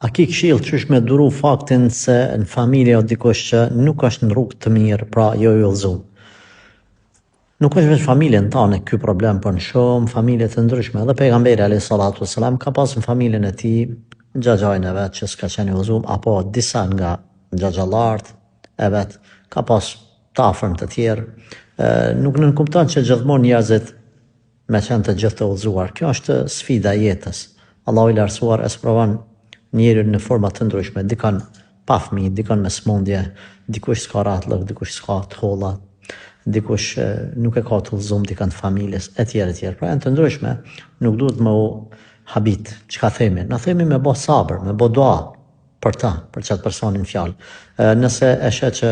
A ki këshill qysh me duru faktin se në familje o dikush që nuk është në rrugë të mirë, pra jo i udhëzuar? Nuk është vetëm familjen tane ky problem, por në shumë familje të ndryshme. Dhe pejgamberi alayhis salatu wassalam ka pas në familjen e tij xhaxhajin e vet që s'ka qenë i udhëzuar, apo disa nga xhaxhallart e vet ka pas të afërm të tjerë. Nuk nënkupton që gjithmonë njerëzit me qenë të gjithë të udhëzuar. Kjo është sfida e jetës. Allahu i lartësuar e sprovon njeriu në forma të ndryshme, dikon pa fëmijë, dikon me smundje, dikush s'ka ratllëk, dikush s'ka të holla, dikush nuk e ka të udhëzuar dikon të familjes, etj. Pra janë të ndryshme, nuk duhet më u habit. Çka themi? Na themi me bë sabër, me bë dua për ta, për çat personin fjalë. Nëse e sheh që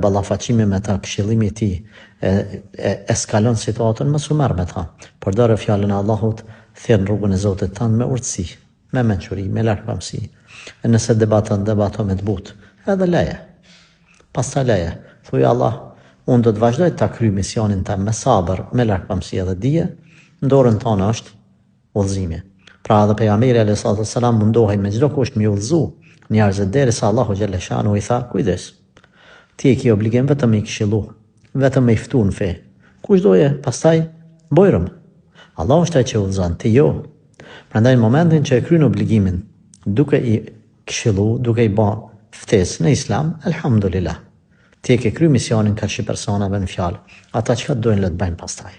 ballafaqimi me ta, këshillimi i tij eskalon situatën, mos u merr me ta. Përdorë fjalën e Allahut, thirr rrugën e Zotit tënd me urtësi, me mençuri, me lartpamësi. Nëse debato me të butë, edhe leje. Pastaj leje. Thuaj Allah, unë do të vazhdoj ta kryej misionin tim me sabër, me lartpamësi edhe dije, në dorën tonë është udhëzimi. Pra edhe pejgamberi alayhis salam mundohej me çdo kusht me udhëzu njerëzit derisa Allahu xhalla shanu i tha, kujdes. Ti e ke obligim vetëm me i këshillu, vetëm me i ftu në fe. Kush doje, pastaj bojrëm. Allahu është ai që udhëzon, ti jo. Prandaj në momentin që e kryen obligimin, duke i këshillu, duke i bë ftesë në Islam, elhamdulillah. Ti e ke kryer misionin ka shi personave në fjalë. Ata çka dojnë le të bëjnë pastaj.